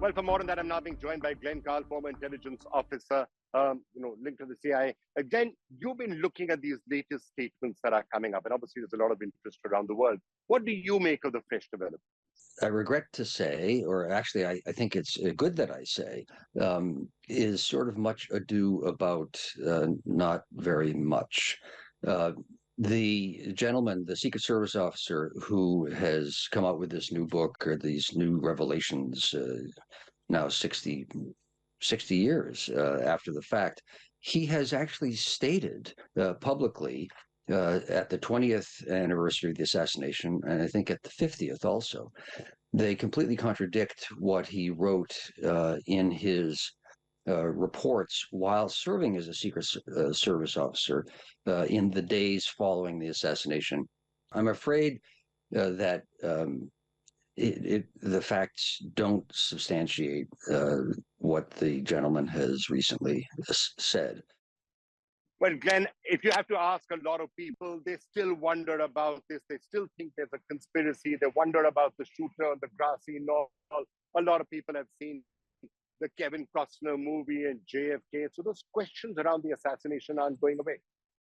Well, for more on that, I'm now being joined by Glenn Carl, former intelligence officer, linked to the CIA. Glenn, you've been looking at these latest statements that are coming up, and obviously there's a lot of interest around the world. What do you make of the fresh developments? I regret to say, or actually, I think it's good that I say, is sort of much ado about not very much. The gentleman, the Secret Service officer who has come out with this new book or these new revelations now 60 years after the fact, he has actually stated publicly at the 20th anniversary of the assassination, and I think at the 50th also, they completely contradict what he wrote in his reports while serving as a Secret Service officer in the days following the assassination. I'm afraid that the facts don't substantiate what the gentleman has recently said. Well, Glenn, if you have to ask a lot of people, they still wonder about this. They still think there's a conspiracy. They wonder about the shooter on the grassy knoll. A lot of people have seen the Kevin Costner movie and JFK. So those questions around the assassination aren't going away.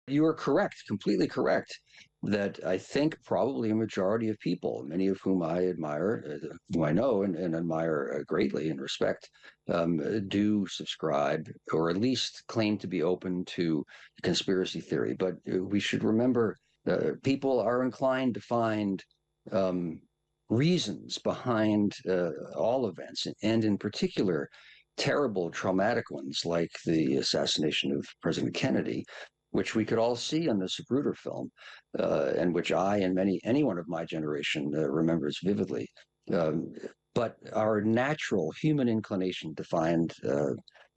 You are correct, completely correct, that I think probably a majority of people, many of whom I admire, whom I know and admire greatly and respect, do subscribe or at least claim to be open to conspiracy theory. But we should remember people are inclined to find reasons behind all events, and in particular, terrible, traumatic ones like the assassination of President Kennedy, which we could all see on the Zapruder film, and which I and anyone of my generation remembers vividly. But our natural human inclination to find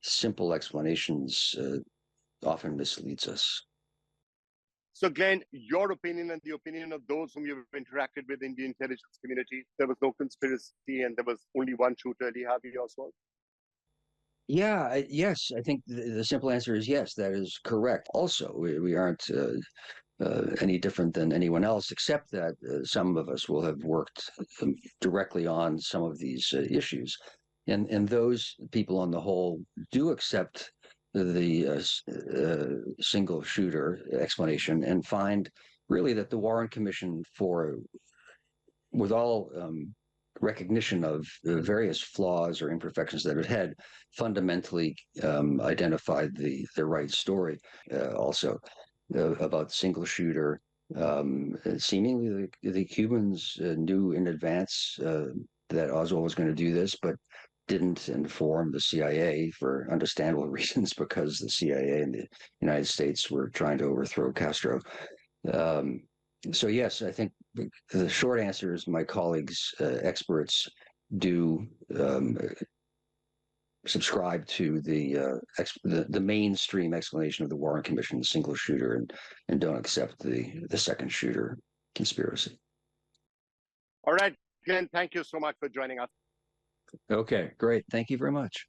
simple explanations often misleads us. So, Glenn, your opinion and the opinion of those whom you've interacted with in the intelligence community, there was no conspiracy and there was only one shooter, Lee Harvey Oswald? Yeah, yes, I think the simple answer is yes, that is correct. Also, we aren't any different than anyone else, except that some of us will have worked directly on some of these issues. And those people on the whole do accept the single shooter explanation and find really that the Warren Commission, with all recognition of the various flaws or imperfections that it had, fundamentally identified the right story. Also about single shooter, seemingly the Cubans knew in advance that Oswald was going to do this, but didn't inform the CIA for understandable reasons, because the CIA and the United States were trying to overthrow Castro. So yes, I think the short answer is my colleagues, experts, do subscribe to the mainstream explanation of the Warren Commission, the single shooter, and don't accept the second shooter conspiracy. All right, Glenn, thank you so much for joining us. Okay, great. Thank you very much.